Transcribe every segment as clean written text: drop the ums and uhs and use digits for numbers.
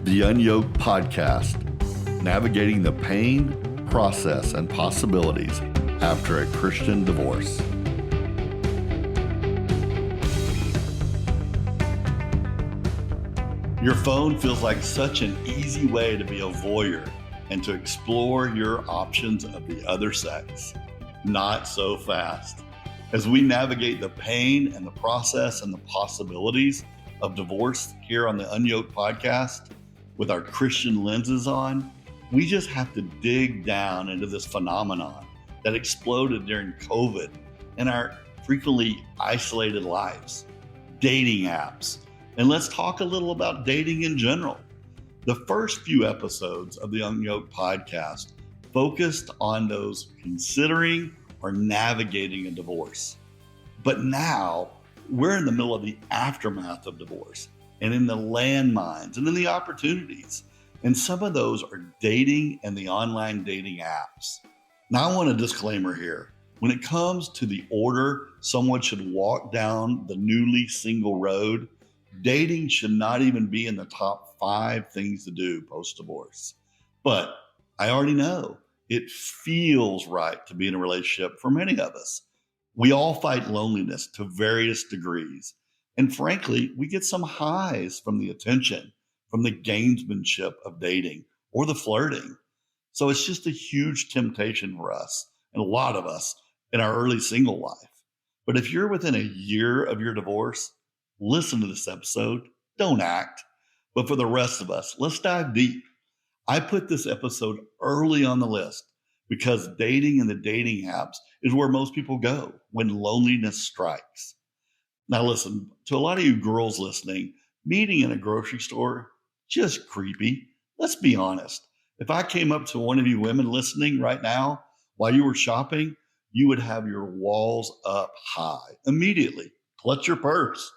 the UnYoked Podcast, navigating the pain, process, and possibilities after a Christian divorce. Your phone feels like such an easy way to be a voyeur and to explore your options of the other sex. Not so fast. As we navigate the pain and the process and the possibilities of divorce here on the UnYoked Podcast with our Christian lenses on, we just have to dig down into this phenomenon that exploded during COVID in our frequently isolated lives, dating apps. And let's talk a little about dating in general. The first few episodes of the UnYoked Podcast focused on those considering or navigating a divorce. But now we're in the middle of the aftermath of divorce and in the landmines and in the opportunities. And some of those are dating and the online dating apps. Now I want a disclaimer here. When it comes to the order someone should walk down the newly single road, dating should not even be in the top 5 things to do post-divorce. But I already know it feels right to be in a relationship for many of us. We all fight loneliness to various degrees. And frankly, we get some highs from the attention, from the gamesmanship of dating or the flirting. So it's just a huge temptation for us and a lot of us in our early single life. But if you're within a year of your divorce, listen to this episode. Don't act. But for the rest of us, let's dive deep. I put this episode early on the list because dating and the dating apps is where most people go when loneliness strikes. Now listen, to a lot of you girls listening, meeting in a grocery store, just creepy. Let's be honest. If I came up to one of you women listening right now while you were shopping, you would have your walls up high immediately. Clutch your purse.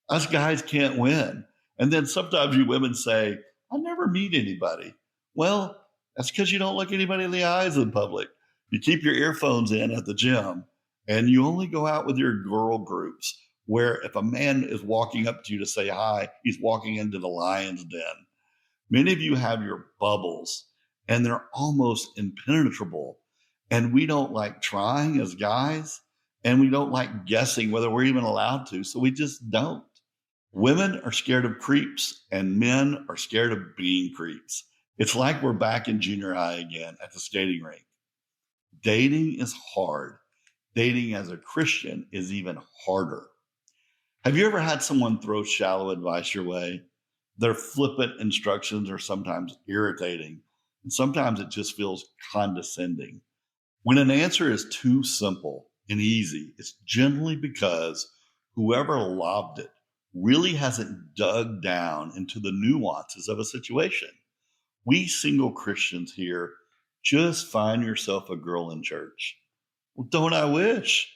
Us guys can't win. And then sometimes you women say, I never meet anybody. Well, that's because you don't look anybody in the eyes in public. You keep your earphones in at the gym and you only go out with your girl groups where if a man is walking up to you to say hi, he's walking into the lion's den. Many of you have your bubbles and they're almost impenetrable. And we don't like trying as guys and we don't like guessing whether we're even allowed to. So we just don't. Women are scared of creeps and men are scared of being creeps. It's like we're back in junior high again at the skating rink. Dating is hard. Dating as a Christian is even harder. Have you ever had someone throw shallow advice your way? Their flippant instructions are sometimes irritating, and sometimes it just feels condescending. When an answer is too simple and easy, it's generally because whoever lobbed it really hasn't dug down into the nuances of a situation. We single Christians here, just find yourself a girl in church. Well, don't I wish?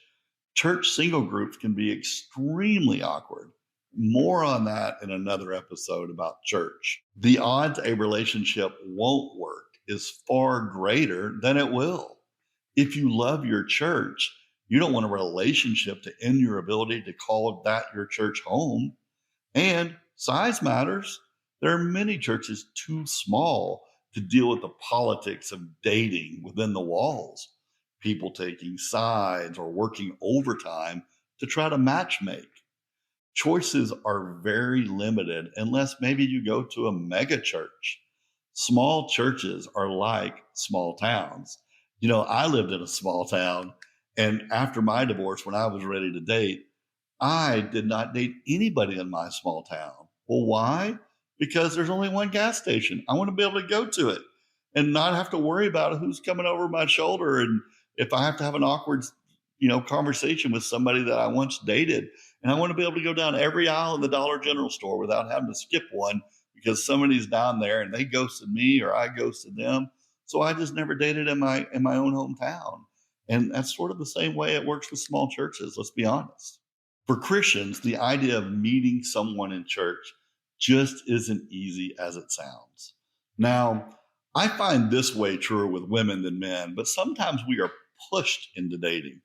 Church single groups can be extremely awkward. More on that in another episode about church. The odds a relationship won't work is far greater than it will. If you love your church, you don't want a relationship to end your ability to call that your church home. And size matters. There are many churches too small to deal with the politics of dating within the walls. People taking sides or working overtime to try to matchmake. Choices are very limited unless maybe you go to a mega church. Small churches are like small towns. You know, I lived in a small town, and after my divorce, when I was ready to date, I did not date anybody in my small town. Well, why? Because there's only one gas station. I want to be able to go to it and not have to worry about who's coming over my shoulder and if I have to have an awkward, conversation with somebody that I once dated. And I want to be able to go down every aisle in the Dollar General store without having to skip one because somebody's down there and they ghosted me or I ghosted them. So I just never dated in my own hometown. And that's sort of the same way it works with small churches, let's be honest. For Christians, the idea of meeting someone in church just isn't easy as it sounds. Now, I find this way truer with women than men, but sometimes we are pushed into dating.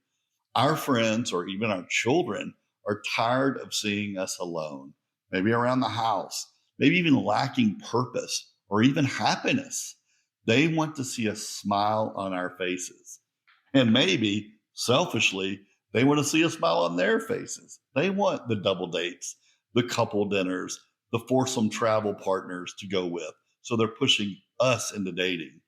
Our friends or even our children are tired of seeing us alone, maybe around the house. maybe even lacking purpose or even happiness. They want to see a smile on our faces. And maybe selfishly, they want to see a smile on their faces. They want the double dates, the couple dinners, the foursome travel partners to go with. So they're pushing us into dating.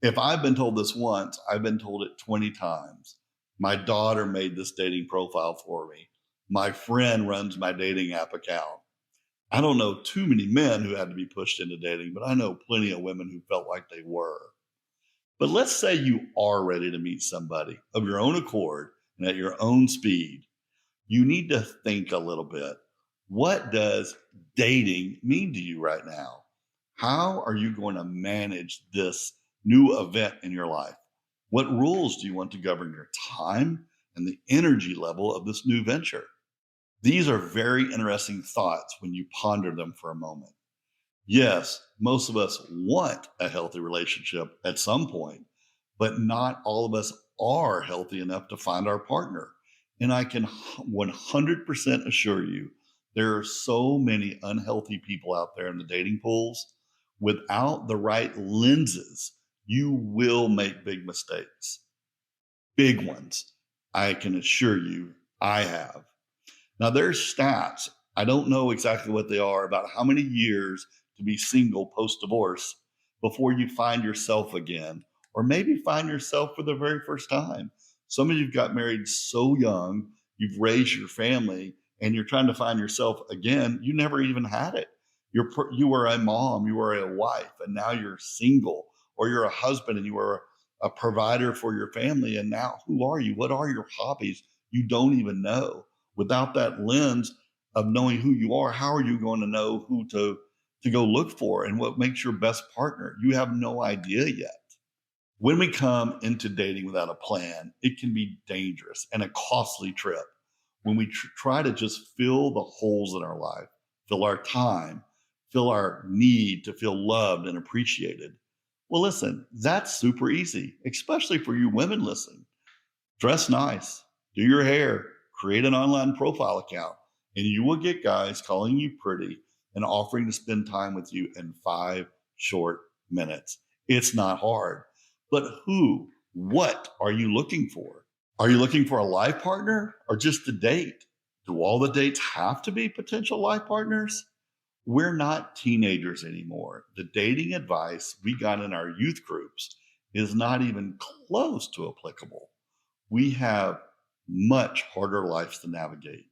If I've been told this once, I've been told it 20 times. My daughter made this dating profile for me. My friend runs my dating app account. I don't know too many men who had to be pushed into dating, but I know plenty of women who felt like they were. But let's say you are ready to meet somebody of your own accord and at your own speed. You need to think a little bit. What does dating mean to you right now? How are you going to manage this new event in your life? What rules do you want to govern your time and the energy level of this new venture? These are very interesting thoughts when you ponder them for a moment. Yes, most of us want a healthy relationship at some point, but not all of us are healthy enough to find our partner. And I can 100% assure you, there are so many unhealthy people out there in the dating pools. Without the right lenses, you will make big mistakes. Big ones. I can assure you I have. Now, there's stats. I don't know exactly what they are about how many years to be single post-divorce before you find yourself again, or maybe find yourself for the very first time. Some of you got married so young, you've raised your family, and you're trying to find yourself again. You never even had it. You were a mom, you were a wife, and now you're single, or you're a husband and you were a provider for your family. And now who are you? What are your hobbies? You don't even know. Without that lens of knowing who you are, how are you going to know who to go look for and what makes your best partner? You have no idea yet. When we come into dating without a plan, it can be dangerous and a costly trip. When we try to just fill the holes in our life, fill our time, fill our need to feel loved and appreciated. Well, listen, that's super easy, especially for you women listening. Dress nice, do your hair, create an online profile account, and you will get guys calling you pretty and offering to spend time with you in 5 short minutes. It's not hard. But what are you looking for? Are you looking for a life partner or just a date? Do all the dates have to be potential life partners? We're not teenagers anymore. The dating advice we got in our youth groups is not even close to applicable. We have much harder lives to navigate.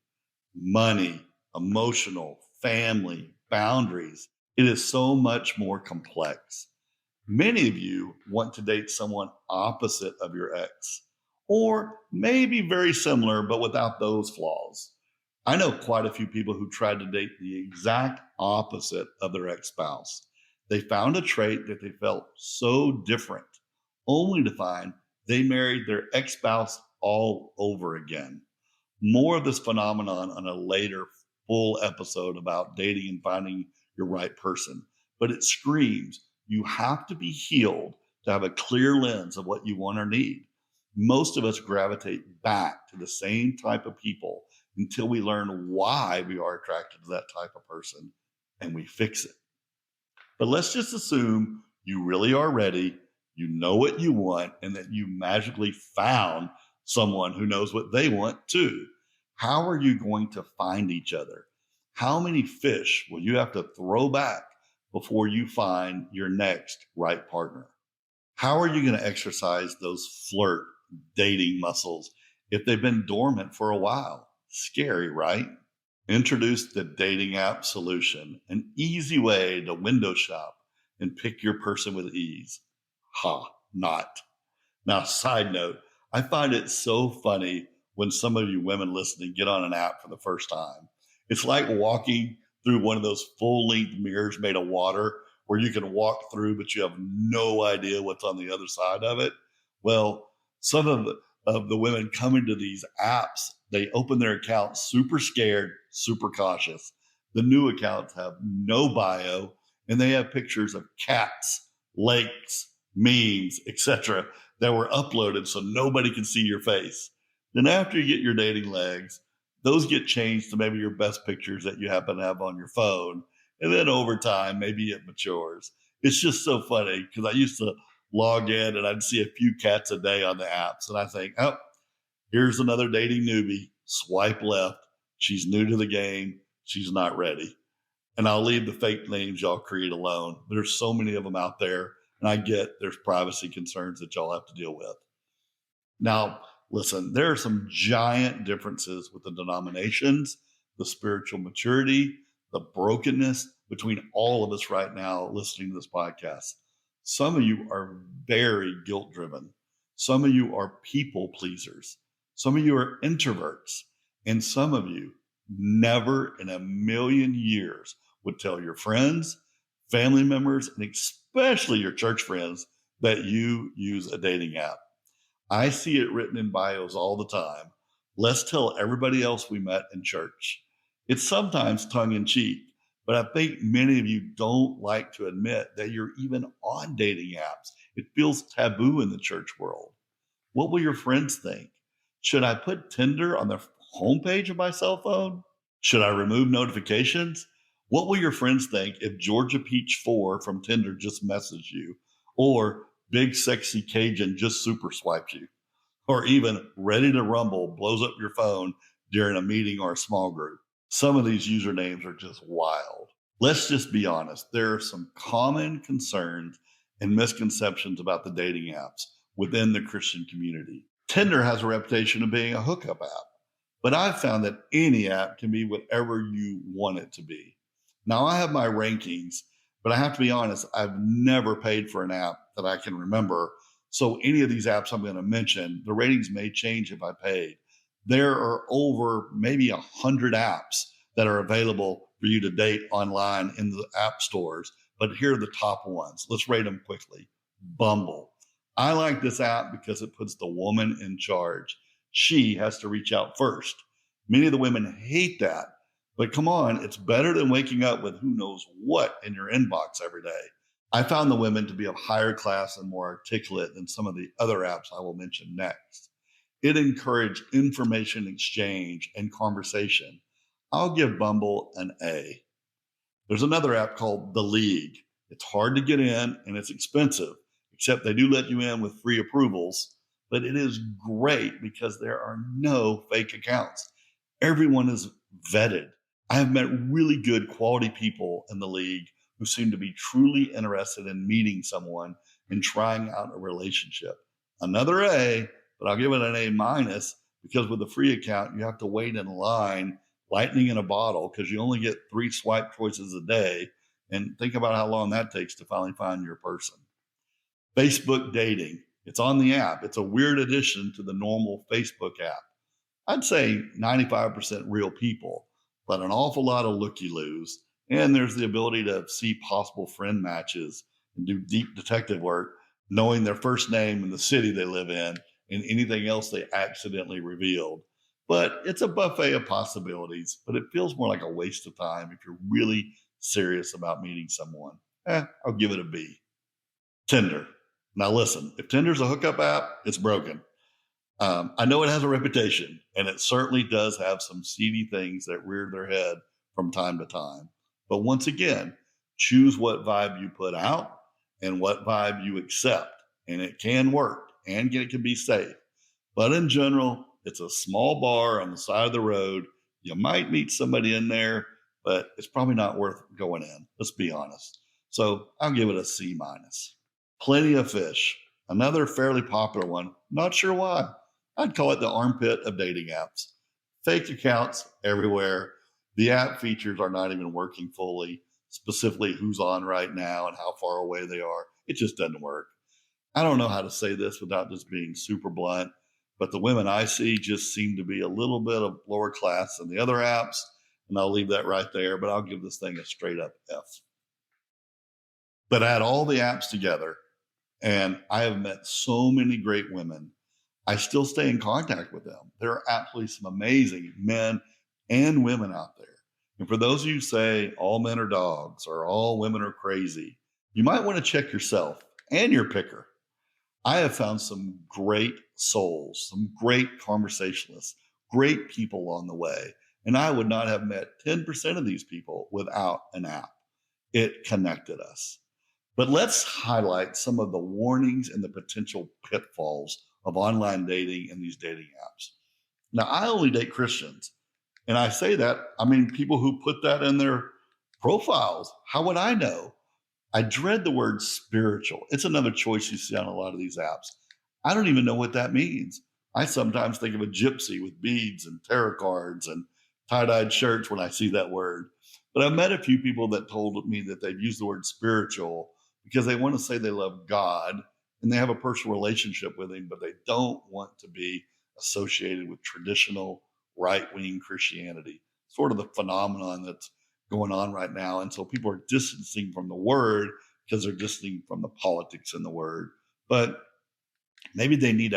Money, emotional, family, boundaries. It is so much more complex. Many of you want to date someone opposite of your ex, or maybe very similar, but without those flaws. I know quite a few people who tried to date the exact opposite of their ex-spouse. They found a trait that they felt so different, only to find they married their ex-spouse all over again. More of this phenomenon on a later full episode about dating and finding your right person. But it screams, you have to be healed to have a clear lens of what you want or need. Most of us gravitate back to the same type of people until we learn why we are attracted to that type of person and we fix it. But let's just assume you really are ready, you know what you want, and that you magically found someone who knows what they want too. How are you going to find each other? How many fish will you have to throw back before you find your next right partner? How are you going to exercise those flirt dating muscles if they've been dormant for a while? Scary, right? Introduce the dating app solution, an easy way to window shop and pick your person with ease. Not. Now, side note, I find it so funny when some of you women listening get on an app for the first time. It's like walking through one of those full-length mirrors made of water where you can walk through, but you have no idea what's on the other side of it. Well, some of the women coming to these apps, they open their accounts super scared, super cautious. The new accounts have no bio, and they have pictures of cats, lakes, memes, etc. that were uploaded so nobody can see your face. Then after you get your dating legs, those get changed to maybe your best pictures that you happen to have on your phone. And then over time, maybe it matures. It's just so funny because I used to log in and I'd see a few cats a day on the apps. And I think, oh, here's another dating newbie. Swipe left. She's new to the game. She's not ready. And I'll leave the fake names y'all create alone. There's so many of them out there. And I get there's privacy concerns that y'all have to deal with. Now, listen, there are some giant differences with the denominations, the spiritual maturity, the brokenness between all of us right now listening to this podcast. Some of you are very guilt driven. Some of you are people pleasers. Some of you are introverts. And some of you never in a million years would tell your friends, family members, and especially your church friends that you use a dating app. I see it written in bios all the time. Let's tell everybody else we met in church. It's sometimes tongue in cheek, but I think many of you don't like to admit that you're even on dating apps. It feels taboo in the church world. What will your friends think? Should I put Tinder on the homepage of my cell phone? Should I remove notifications? What will your friends think if Georgia Peach 4 from Tinder just messaged you? Or Big Sexy Cajun just super swiped you? Or even Ready to Rumble blows up your phone during a meeting or a small group? Some of these usernames are just wild. Let's just be honest. There are some common concerns and misconceptions about the dating apps within the Christian community. Tinder has a reputation of being a hookup app, but I've found that any app can be whatever you want it to be. Now, I have my rankings, but I have to be honest, I've never paid for an app that I can remember. So any of these apps I'm going to mention, the ratings may change if I paid. There are over maybe 100 apps that are available for you to date online in the app stores, but here are the top ones. Let's rate them quickly. Bumble. I like this app because it puts the woman in charge. She has to reach out first. Many of the women hate that, but come on, it's better than waking up with who knows what in your inbox every day. I found the women to be of higher class and more articulate than some of the other apps I will mention next. It encouraged information exchange and conversation. I'll give Bumble an A. There's another app called The League. It's hard to get in and it's expensive, except they do let you in with free approvals, but it is great because there are no fake accounts. Everyone is vetted. I have met really good quality people in The League who seem to be truly interested in meeting someone and trying out a relationship. Another A, but I'll give it an A minus because with a free account, you have to wait in line, lightning in a bottle, because you only get 3 swipe choices a day. And think about how long that takes to finally find your person. Facebook dating. It's on the app. It's a weird addition to the normal Facebook app. I'd say 95% real people, but an awful lot of looky-loos. And there's the ability to see possible friend matches and do deep detective work, knowing their first name and the city they live in and anything else they accidentally revealed. But it's a buffet of possibilities, but it feels more like a waste of time if you're really serious about meeting someone. I'll give it a B. Tinder. Now listen, if Tinder's a hookup app, it's broken. I know it has a reputation, and it certainly does have some seedy things that rear their head from time to time. But once again, choose what vibe you put out and what vibe you accept. And it can work and it can be safe. But in general, it's a small bar on the side of the road. You might meet somebody in there, but it's probably not worth going in. Let's be honest. So I'll give it a C minus. Plenty of Fish. Another fairly popular one. Not sure why. I'd call it the armpit of dating apps. Fake accounts everywhere. The app features are not even working fully, specifically who's on right now and how far away they are. It just doesn't work. I don't know how to say this without just being super blunt, but the women I see just seem to be a little bit of lower class than the other apps, and I'll leave that right there, but I'll give this thing a straight up F. But add all the apps together, and I have met so many great women. I still stay in contact with them. There are absolutely some amazing men and women out there. And for those of you who say all men are dogs or all women are crazy, you might want to check yourself and your picker. I have found some great souls, some great conversationalists, great people along the way. And I would not have met 10% of these people without an app. it connected us. But let's highlight some of the warnings and the potential pitfalls of online dating and these dating apps. Now, I only date Christians. And I say that, I mean, people who put that in their profiles. How would I know? I dread the word spiritual. It's another choice you see on a lot of these apps. I don't even know what that means. I sometimes think of a gypsy with beads and tarot cards and tie-dyed shirts when I see that word. But I've met a few people that told me that they've used the word spiritual because they want to say they love God and they have a personal relationship with him, but they don't want to be associated with traditional right-wing Christianity, sort of the phenomenon that's going on right now. And so people are distancing from the word because they're distancing from the politics in the word. But maybe they need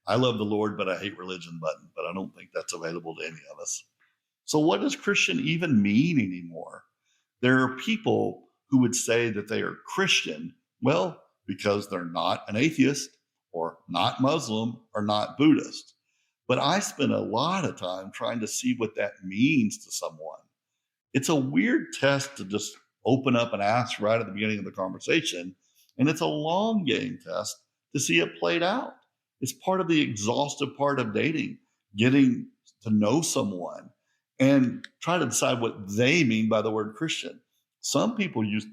I love the Lord, but I hate religion button, but I don't think that's available to any of us. So what does Christian even mean anymore? There are people who would say that they are Christian, well, because they're not an atheist or not Muslim or not Buddhist. But I spend a lot of time trying to see what that means to someone. It's a weird test to just open up and ask right at the beginning of the conversation. And it's a long game test to see it played out. It's part of the exhaustive part of dating, getting to know someone and try to decide what they mean by the word Christian. Some people use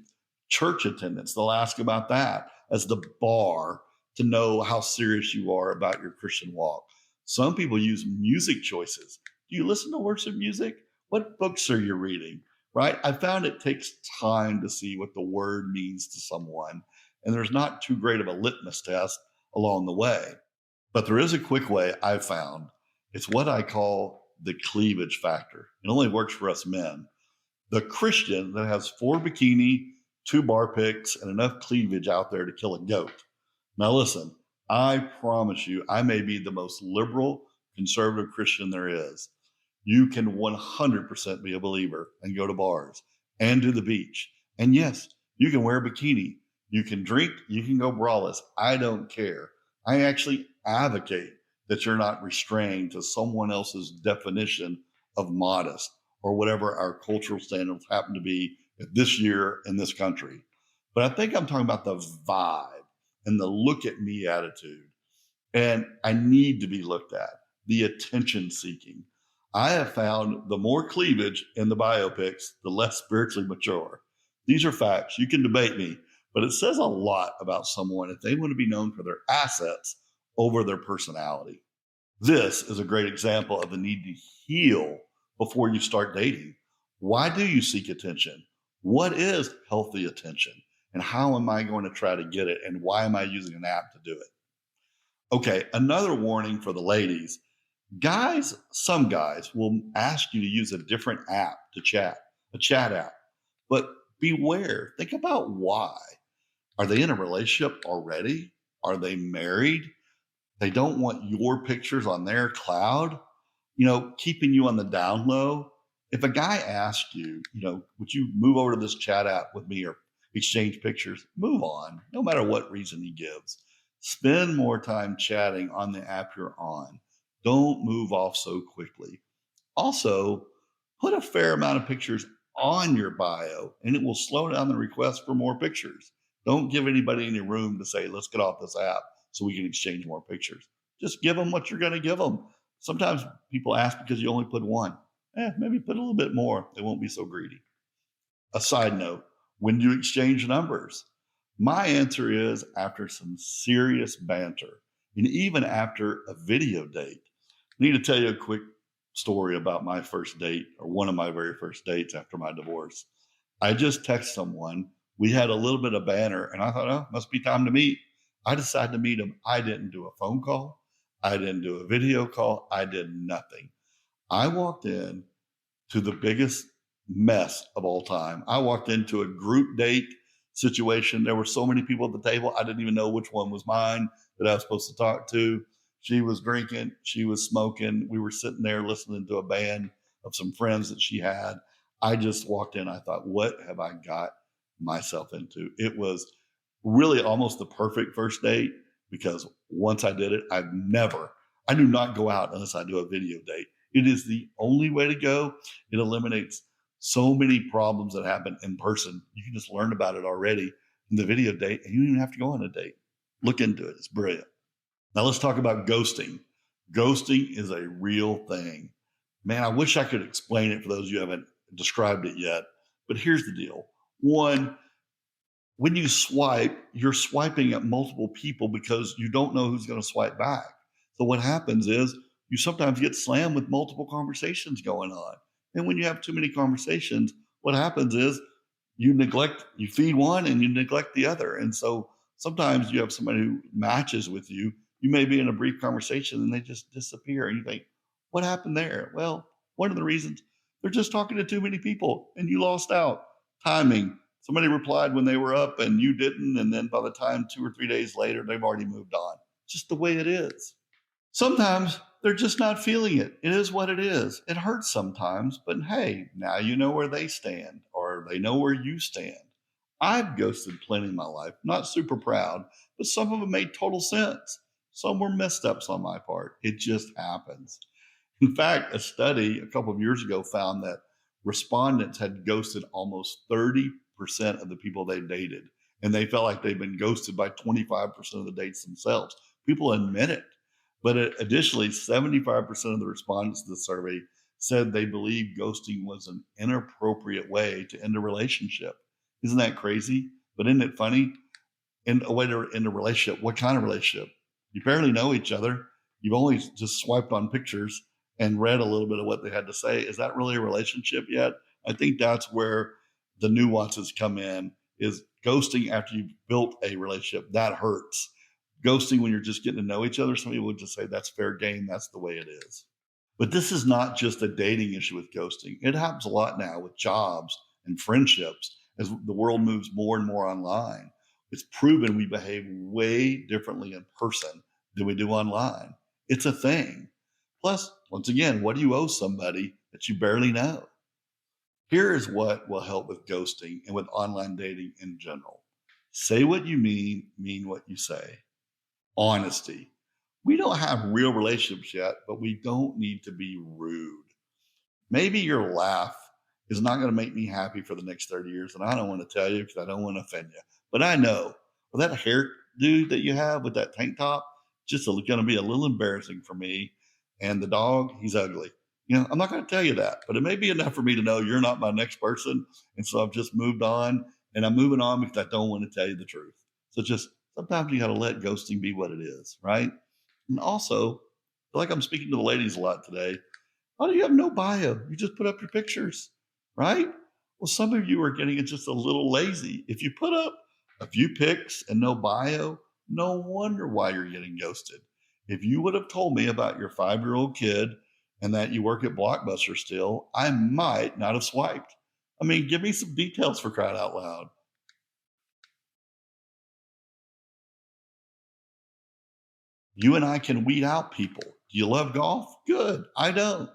church attendance. They'll ask about that as the bar to know how serious you are about your Christian walk. Some people use music choices. Do you listen to worship music? What books are you reading? Right? I found it takes time to see what the word means to someone. And there's not too great of a litmus test along the way. But there is a quick way I've found. It's what I call the cleavage factor. It only works for us men. The Christian that has 4 bikini, 2 bar pics, and enough cleavage out there to kill a goat. Now listen, I promise you, I may be the most liberal, conservative Christian there is. You can 100% be a believer and go to bars and to the beach. And yes, you can wear a bikini. You can drink. You can go braless. I don't care. I actually advocate that you're not restrained to someone else's definition of modest or whatever our cultural standards happen to be this year in this country. But I think I'm talking about the vibe and the look at me attitude. And I need to be looked at, the attention seeking. I have found the more cleavage in the biopics, the less spiritually mature. These are facts. You can debate me, but it says a lot about someone if they want to be known for their assets over their personality. This is a great example of the need to heal before you start dating. Why do you seek attention? What is healthy attention? And how am I going to try to get it? And why am I using an app to do it? Okay, another warning for the ladies. Guys, some guys will ask you to use a different app to chat, a chat app. But beware, think about why. Are they in a relationship already? Are they married? They don't want your pictures on their cloud, keeping you on the down low. If a guy asks you, would you move over to this chat app with me or exchange pictures? Move on, no matter what reason he gives. Spend more time chatting on the app you're on. Don't move off so quickly. Also, put a fair amount of pictures on your bio and it will slow down the request for more pictures. Don't give anybody any room to say, let's get off this app so we can exchange more pictures. Just give them what you're going to give them. Sometimes people ask because you only put one. Maybe put a little bit more. They won't be so greedy. A side note, when do you exchange numbers? My answer is after some serious banter and even after a video date. I need to tell you a quick story about my first date, or one of my very first dates after my divorce. I just texted someone. We had a little bit of banter and I thought, oh, must be time to meet. I decided to meet him. I didn't do a phone call. I didn't do a video call. I did nothing. I walked in to the biggest mess of all time. I walked into a group date situation. There were so many people at the table. I didn't even know which one was mine that I was supposed to talk to. She was drinking. She was smoking. We were sitting there listening to a band of some friends that she had. I just walked in. I thought, what have I got myself into? It was really almost the perfect first date because once I did it, I do not go out unless I do a video date. It is the only way to go. It eliminates So many problems that happen in person, you can just learn about it already in the video date, and you don't even have to go on a date. Look into it. It's brilliant. Now let's talk about ghosting. Ghosting is a real thing. Man, I wish I could explain it for those of you who haven't described it yet, but here's the deal. One, when you swipe, you're swiping at multiple people because you don't know who's going to swipe back. So what happens is you sometimes get slammed with multiple conversations going on. And when you have too many conversations, what happens is you feed one and you neglect the other. And so sometimes you have somebody who matches with you. You may be in a brief conversation and they just disappear. And you think, what happened there? Well, one of the reasons, they're just talking to too many people and you lost out. Timing. Somebody replied when they were up and you didn't. And then by the time 2 or 3 days later, they've already moved on. Just the way it is. Sometimes they're just not feeling it. It is what it is. It hurts sometimes, but hey, now you know where they stand or they know where you stand. I've ghosted plenty in my life, not super proud, but some of them made total sense. Some were missteps on my part. It just happens. In fact, a study a couple of years ago found that respondents had ghosted almost 30% of the people they dated, and they felt like they'd been ghosted by 25% of the dates themselves. People admit it. But additionally, 75% of the respondents to the survey said they believed ghosting was an inappropriate way to end a relationship. Isn't that crazy? But isn't it funny? In a way to end a relationship. What kind of relationship? You barely know each other. You've only just swiped on pictures and read a little bit of what they had to say. Is that really a relationship yet? I think that's where the nuances come in, is ghosting after you've built a relationship. That hurts. Ghosting when you're just getting to know each other, some people would just say that's fair game. That's the way it is. But this is not just a dating issue with ghosting. It happens a lot now with jobs and friendships as the world moves more and more online. It's proven we behave way differently in person than we do online. It's a thing. Plus, once again, what do you owe somebody that you barely know? Here is what will help with ghosting and with online dating in general. Say what you mean what you say. Honesty. We don't have real relationships yet, but we don't need to be rude. Maybe your laugh is not going to make me happy for the next 30 years. And I don't want to tell you because I don't want to offend you. But I know with that hairdo that you have with that tank top, just going to be a little embarrassing for me. And the dog, he's ugly. I'm not going to tell you that, but it may be enough for me to know you're not my next person. And so I've just moved on, and I'm moving on because I don't want to tell you the truth. So just sometimes you got to let ghosting be what it is, right? And also, I feel like I'm speaking to the ladies a lot today. Why do you have no bio? You just put up your pictures, right? Well, some of you are getting it just a little lazy. If you put up a few pics and no bio, no wonder why you're getting ghosted. If you would have told me about your 5-year-old kid and that you work at Blockbuster still, I might not have swiped. I mean, give me some details, for crying out loud. You and I can weed out people. Do you love golf? Good. I don't.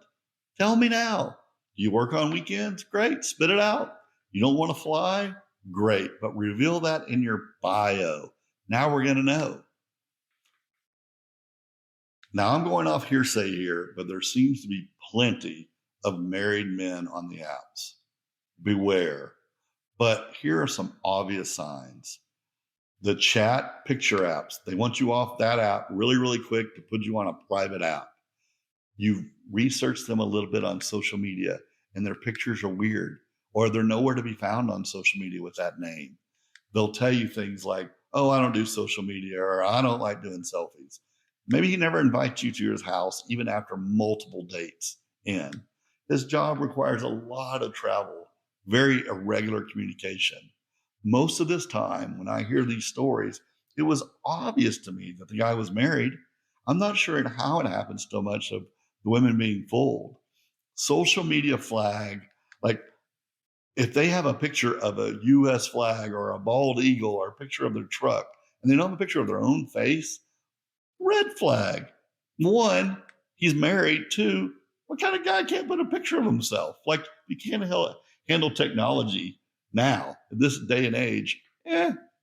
Tell me now. Do you work on weekends? Great. Spit it out. You don't want to fly? Great. But reveal that in your bio. Now we're going to know. Now I'm going off hearsay here, but there seems to be plenty of married men on the apps. Beware. But here are some obvious signs. The chat picture apps, they want you off that app really, really quick to put you on a private app. You've researched them a little bit on social media and their pictures are weird, or they're nowhere to be found on social media with that name. They'll tell you things like, oh, I don't do social media, or I don't like doing selfies. Maybe he never invites you to his house, even after multiple dates in. His job requires a lot of travel, very irregular communication. Most of this time, when I hear these stories, it was obvious to me that the guy was married. I'm not sure how it happens so much of the women being fooled. Social media flag, like if they have a picture of a U.S. flag or a bald eagle or a picture of their truck, and they don't have a picture of their own face, red flag. 1, he's married. 2, what kind of guy can't put a picture of himself? Like, you can't handle technology now, in this day and age.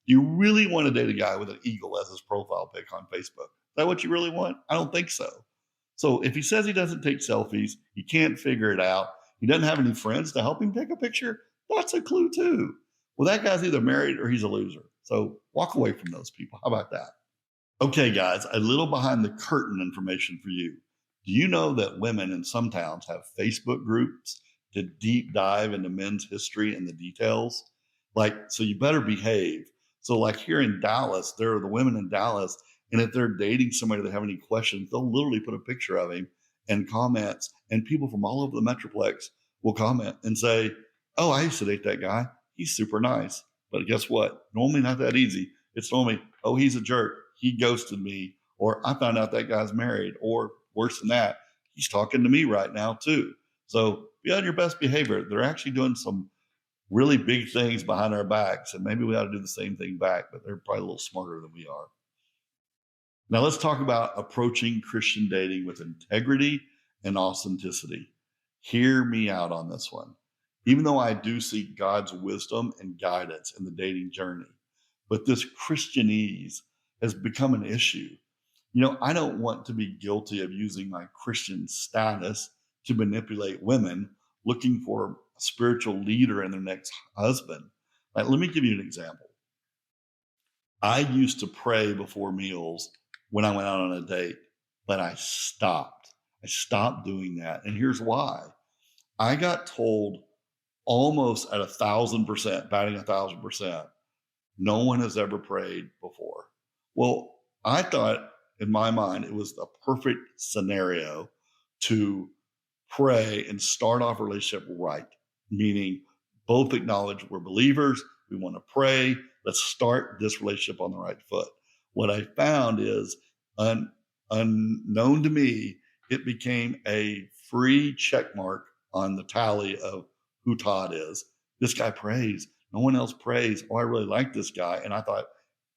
You really want to date a guy with an eagle as his profile pic on Facebook? Is that what you really want? I don't think so. So if he says he doesn't take selfies, you can't figure it out, he doesn't have any friends to help him take a picture, that's a clue too. Well, that guy's either married or he's a loser. So walk away from those people. How about that? Okay, guys, a little behind the curtain information for you. Do you know that women in some towns have Facebook groups to deep dive into men's history and the details? So you better behave. So like here in Dallas, there are the women in Dallas, and if they're dating somebody that have any questions, they'll literally put a picture of him and comments, and people from all over the Metroplex will comment and say, oh, I used to date that guy. He's super nice. But guess what? Normally not that easy. It's normally, oh, he's a jerk. He ghosted me, or I found out that guy's married, or worse than that, he's talking to me right now too. So be on your best behavior. They're actually doing some really big things behind our backs, and maybe we ought to do the same thing back, but they're probably a little smarter than we are. Now let's talk about approaching Christian dating with integrity and authenticity. Hear me out on this one. Even though I do seek God's wisdom and guidance in the dating journey, but this Christianese has become an issue. I don't want to be guilty of using my Christian status to manipulate women looking for a spiritual leader in their next husband. Let me give you an example. I used to pray before meals when I went out on a date, but I stopped. I stopped doing that. And here's why. I got told almost at 1,000%, batting 1,000%, no one has ever prayed before. Well, I thought in my mind, it was the perfect scenario to pray and start off a relationship right, meaning both acknowledge we're believers, we want to pray, let's start this relationship on the right foot. What I found is, unknown to me, it became a free check mark on the tally of who Todd is. This guy prays. No one else prays. Oh, I really like this guy. And I thought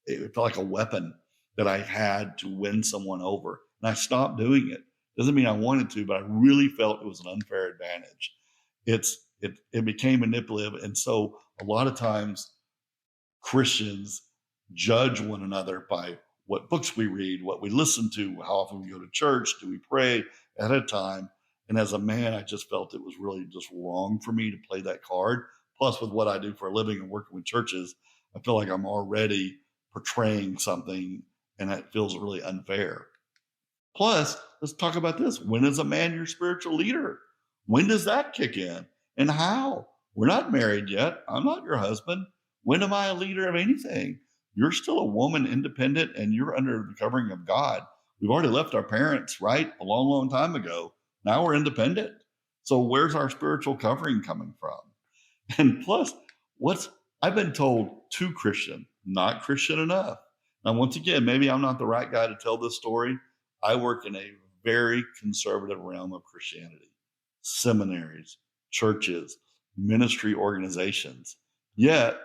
it felt like a weapon that I had to win someone over. And I stopped doing it. Doesn't mean I wanted to, but I really felt it was an unfair advantage. It became manipulative. And so a lot of times Christians judge one another by what books we read, what we listen to, how often we go to church, do we pray ahead of time. And as a man, I just felt it was really just wrong for me to play that card. Plus, with what I do for a living and working with churches, I feel like I'm already portraying something, and that feels really unfair. Plus, let's talk about this. When is a man your spiritual leader? When does that kick in? And how? We're not married yet. I'm not your husband. When am I a leader of anything? You're still a woman, independent, and you're under the covering of God. We've already left our parents, right? A long, long time ago. Now we're independent. So where's our spiritual covering coming from? And plus, I've been told too Christian, not Christian enough. Now, once again, maybe I'm not the right guy to tell this story. I work in a very conservative realm of Christianity, seminaries, churches, ministry organizations. Yet,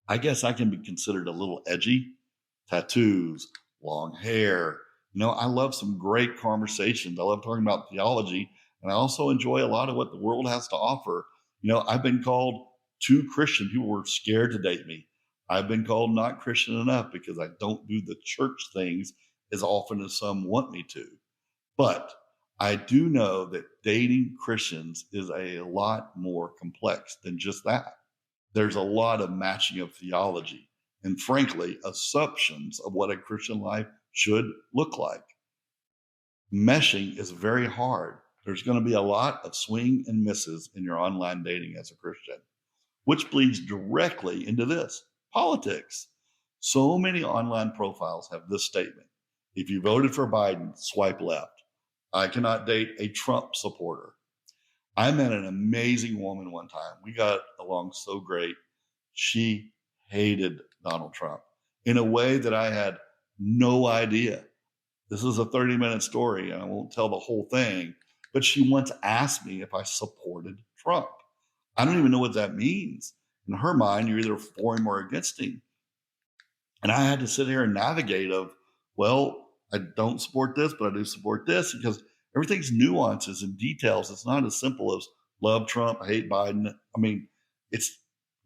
I guess I can be considered a little edgy. Tattoos, long hair. I love some great conversations. I love talking about theology, and I also enjoy a lot of what the world has to offer. I've been called too Christian. People were scared to date me. I've been called not Christian enough because I don't do the church things as often as some want me to. But I do know that dating Christians is a lot more complex than just that. There's a lot of matching of theology and, frankly, assumptions of what a Christian life should look like. Meshing is very hard. There's going to be a lot of swing and misses in your online dating as a Christian, which bleeds directly into this: politics. So many online profiles have this statement: if you voted for Biden, swipe left. I cannot date a Trump supporter. I met an amazing woman one time. We got along so great. She hated Donald Trump in a way that I had no idea. This is a 30-minute story, and I won't tell the whole thing, but she once asked me if I supported Trump. I don't even know what that means. In her mind, you're either for him or against him. And I had to sit here and navigate I don't support this, but I do support this, because everything's nuances and details. It's not as simple as love Trump, hate Biden. I mean,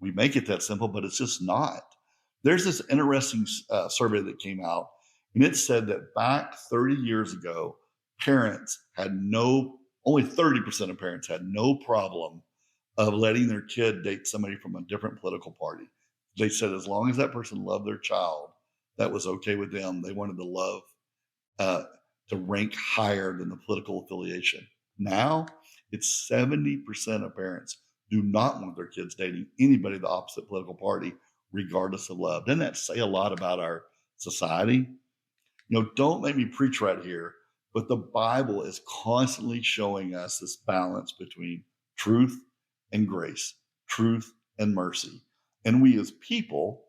we make it that simple, but it's just not. There's this interesting survey that came out, and it said that back 30 years ago, parents had no Only 30% of parents had no problem of letting their kid date somebody from a different political party. They said as long as that person loved their child, that was okay with them. They wanted to love uh, to rank higher than the political affiliation. Now it's 70% of parents do not want their kids dating anybody of the opposite political party, regardless of love. Doesn't that say a lot about our society? Don't make me preach right here, but the Bible is constantly showing us this balance between truth and grace, truth and mercy. And we as people,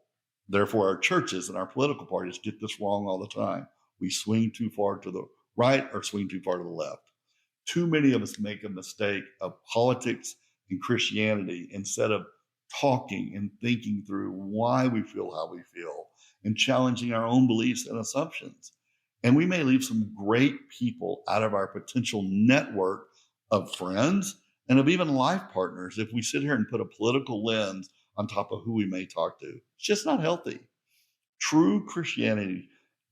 therefore our churches and our political parties, get this wrong all the time. We swing too far to the right or swing too far to the left. Too many of us make a mistake of politics and Christianity instead of talking and thinking through why we feel how we feel and challenging our own beliefs and assumptions. And we may leave some great people out of our potential network of friends and of even life partners if we sit here and put a political lens on top of who we may talk to. It's just not healthy. True Christianity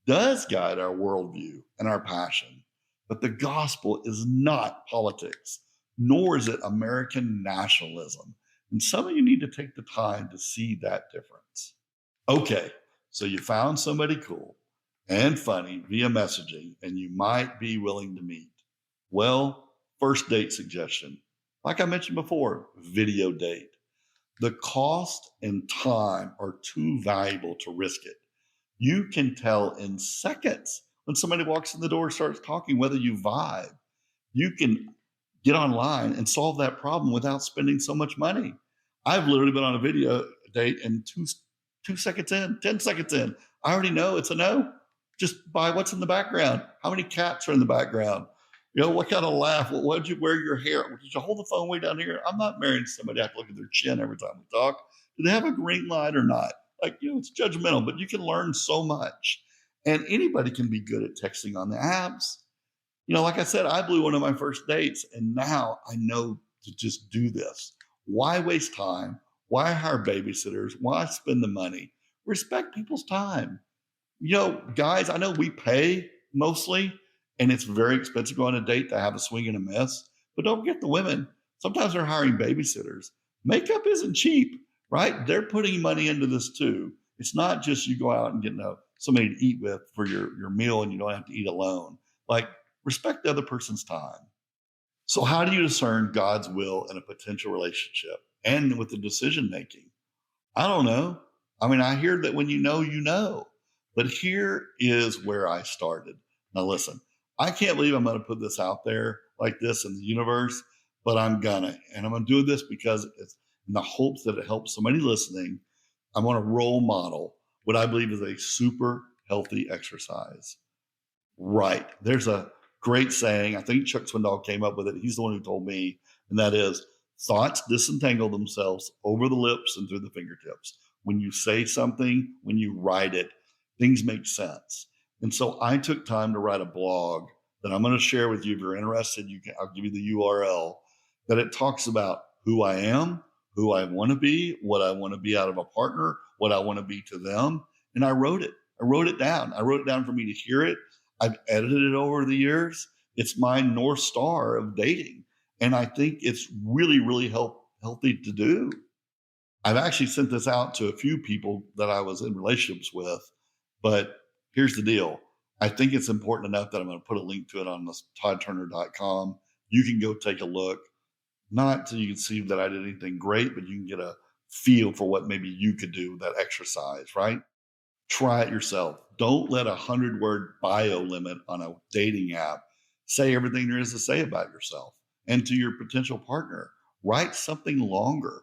does guide our worldview and our passion, but the gospel is not politics, nor is it American nationalism. And some of you need to take the time to see that difference. Okay, so you found somebody cool and funny via messaging, and you might be willing to meet. Well, first date suggestion, like I mentioned before, video date. The cost and time are too valuable to risk it. You can tell in seconds when somebody walks in the door and starts talking whether you vibe. You can get online and solve that problem without spending so much money. I've literally been on a video date and 2 seconds in, 10 seconds in, I already know it's a no. Just by what's in the background. How many cats are in the background? What kind of laugh? What did you wear your hair? Did you hold the phone way down here? I'm not marrying somebody. I have to look at their chin every time we talk. Do they have a green light or not? It's judgmental, but you can learn so much. And anybody can be good at texting on the apps. Like I said, I blew one of my first dates, and now I know to just do this. Why waste time? Why hire babysitters? Why spend the money? Respect people's time. Guys, I know we pay mostly, and it's very expensive to go on a date to have a swing and a miss. But don't forget the women. Sometimes they're hiring babysitters. Makeup isn't cheap, right? They're putting money into this too. It's not just you go out and get somebody to eat with for your meal and you don't have to eat alone. Respect the other person's time. So how do you discern God's will in a potential relationship and with the decision making? I don't know. I hear that when you know. But here is where I started. Now listen, I can't believe I'm going to put this out there like this in the universe, but I'm gonna. And I'm going to do this because it's in the hopes that it helps somebody listening. I want to role model what I believe is a super healthy exercise. Right. There's a great saying. I think Chuck Swindoll came up with it. He's the one who told me, and that is, thoughts disentangle themselves over the lips and through the fingertips. When you say something, when you write it, things make sense. And so I took time to write a blog that I'm going to share with you. If you're interested, I'll give you the URL, that it talks about who I am, who I want to be, what I want to be out of a partner, what I want to be to them. And I wrote it. I wrote it down. I wrote it down for me to hear it. I've edited it over the years. It's my North Star of dating. And I think it's really, really healthy to do. I've actually sent this out to a few people that I was in relationships with. But here's the deal. I think it's important enough that I'm going to put a link to it on this toddturner.com. You can go take a look, not so you can see that I did anything great, but you can get a feel for what maybe you could do with that exercise, right? Try it yourself. Don't let 100-word bio limit on a dating app say everything there is to say about yourself and to your potential partner. Write something longer.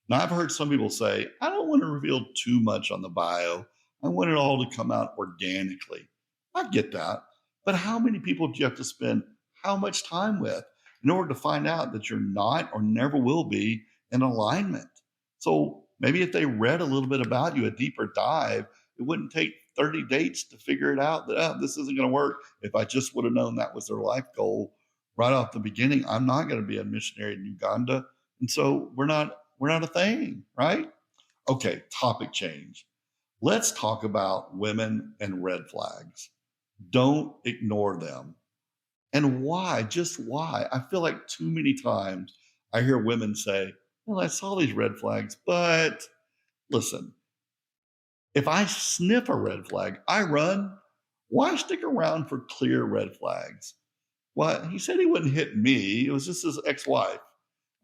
Now, I've heard some people say, I don't want to reveal too much on the bio. I want it all to come out organically. I get that. But how many people do you have to spend how much time with in order to find out that you're not or never will be in alignment? So maybe if they read a little bit about you, a deeper dive, it wouldn't take 30 dates to figure it out that this isn't going to work. If I just would have known that was their life goal right off the beginning, I'm not going to be a missionary in Uganda. And so we're not a thing, right? Okay, topic change. Let's talk about women and red flags. Don't ignore them. And why? Just why? I feel like too many times I hear women say, well, I saw these red flags, but listen, if I sniff a red flag, I run. Why stick around for clear red flags? Well, he said he wouldn't hit me. It was just his ex wife.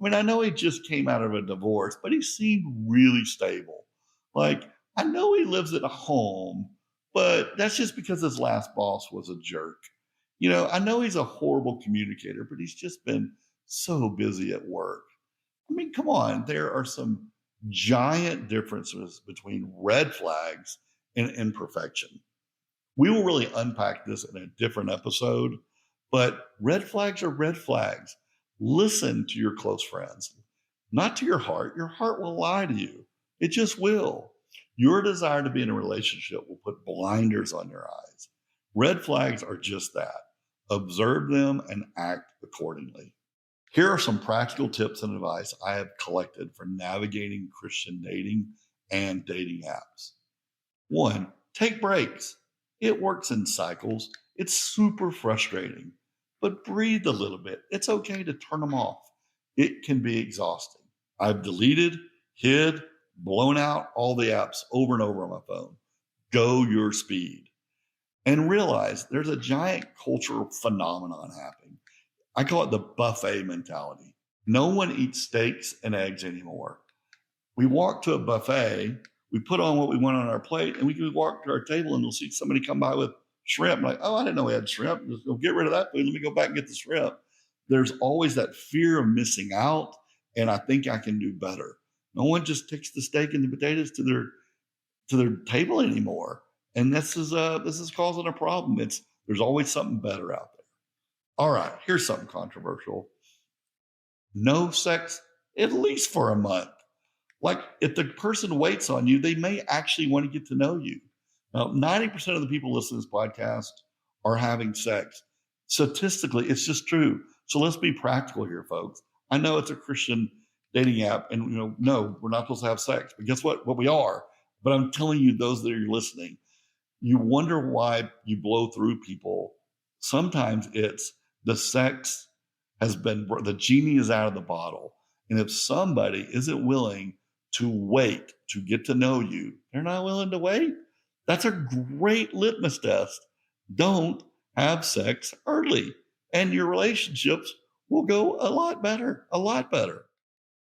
I mean, I know he just came out of a divorce, but he seemed really stable. Like, I know he lives at home, but that's just because his last boss was a jerk. I know he's a horrible communicator, but he's just been so busy at work. I mean, come on, there are some giant differences between red flags and imperfection. We will really unpack this in a different episode, but red flags are red flags. Listen to your close friends, not to your heart. Your heart will lie to you. It just will. Your desire to be in a relationship will put blinders on your eyes. Red flags are just that. Observe them and act accordingly. Here are some practical tips and advice I have collected for navigating Christian dating and dating apps. 1, take breaks. It works in cycles. It's super frustrating, but breathe a little bit. It's okay to turn them off. It can be exhausting. I've deleted, hid, blown out all the apps over and over on my phone. Go your speed. And realize there's a giant cultural phenomenon happening. I call it the buffet mentality. No one eats steaks and eggs anymore. We walk to a buffet, we put on what we want on our plate, and we can walk to our table and we'll see somebody come by with shrimp. Like, oh, I didn't know we had shrimp. Just go get rid of that food. Let me go back and get the shrimp. There's always that fear of missing out, and I think I can do better. No one just takes the steak and the potatoes to their table anymore. And this is causing a problem. There's always something better out there. All right, here's something controversial. No sex, at least for a month. Like, if the person waits on you, they may actually want to get to know you. Now, 90% of the people listening to this podcast are having sex. Statistically, it's just true. So let's be practical here, folks. I know it's a Christian dating app, and no, we're not supposed to have sex. But guess what? Well, we are. But I'm telling you, those that are listening, you wonder why you blow through people. Sometimes it's the sex the genie is out of the bottle. And if somebody isn't willing to wait to get to know you, they're not willing to wait. That's a great litmus test. Don't have sex early, and your relationships will go a lot better, a lot better.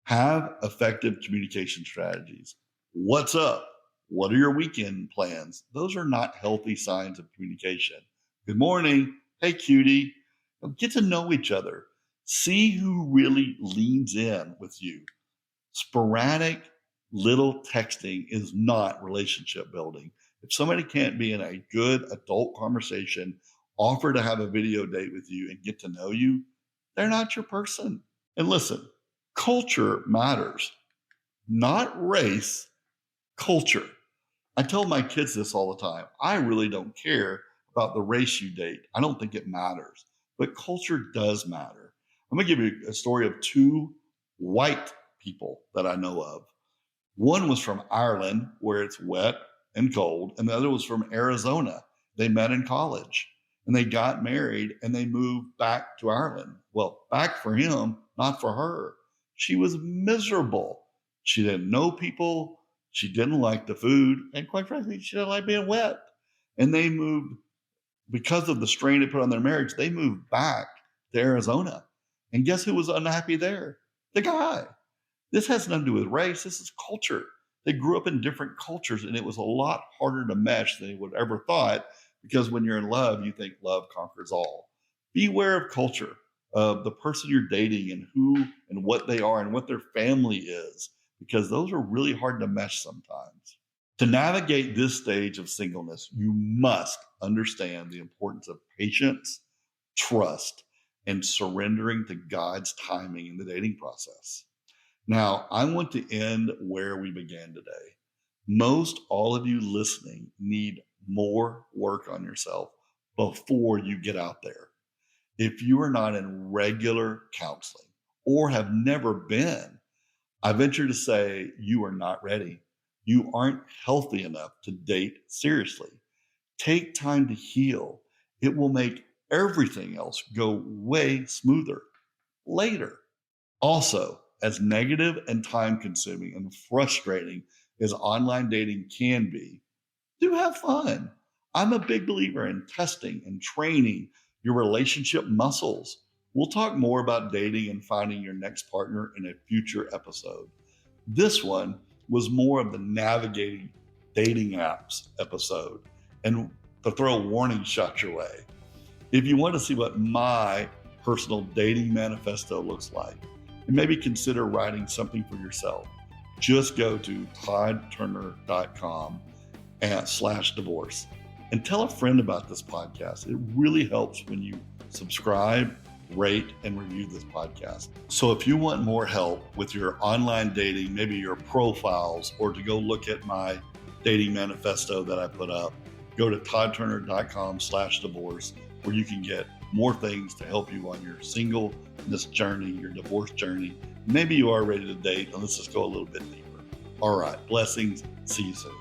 Have effective communication strategies. What's up? What are your weekend plans? Those are not healthy signs of communication. Good morning. Hey, cutie. Get to know each other. See who really leans in with you. Sporadic little texting is not relationship building. If somebody can't be in a good adult conversation, offer to have a video date with you and get to know you, they're not your person. And listen, culture matters, not race, culture. I tell my kids this all the time. I really don't care about the race you date. I don't think it matters, but culture does matter. I'm going to give you a story of 2 white people that I know of. One was from Ireland, where it's wet and cold, and the other was from Arizona. They met in college, and they got married, and they moved back to Ireland. Well, back for him, not for her. She was miserable. She didn't know people. She didn't like the food. And quite frankly, she didn't like being wet. And they moved, because of the strain it put on their marriage, they moved back to Arizona. And guess who was unhappy there? The guy. This has nothing to do with race. This is culture. They grew up in different cultures, and it was a lot harder to mesh than they would ever thought, because when you're in love, you think love conquers all. Beware of culture, of the person you're dating and who and what they are and what their family is, because those are really hard to mesh sometimes. To navigate this stage of singleness, you must understand the importance of patience, trust, and surrendering to God's timing in the dating process. Now, I want to end where we began today. Most all of you listening need more work on yourself before you get out there. If you are not in regular counseling or have never been, I venture to say you are not ready. You aren't healthy enough to date seriously. Take time to heal. It will make everything else go way smoother later. Also, as negative and time consuming and frustrating as online dating can be, do have fun. I'm a big believer in testing and training your relationship muscles. We'll talk more about dating and finding your next partner in a future episode. This one was more of the navigating dating apps episode. And to throw a warning shot your way, if you want to see what my personal dating manifesto looks like, and maybe consider writing something for yourself, just go to toddturner.com/divorce and tell a friend about this podcast. It really helps when you subscribe, rate, and review this podcast. So if you want more help with your online dating, maybe your profiles, or to go look at my dating manifesto that I put up, go to toddturner.com/divorce, where you can get more things to help you on your singleness journey, your divorce journey. Maybe you are ready to date, and let's just go a little bit deeper. All right, blessings. See you soon.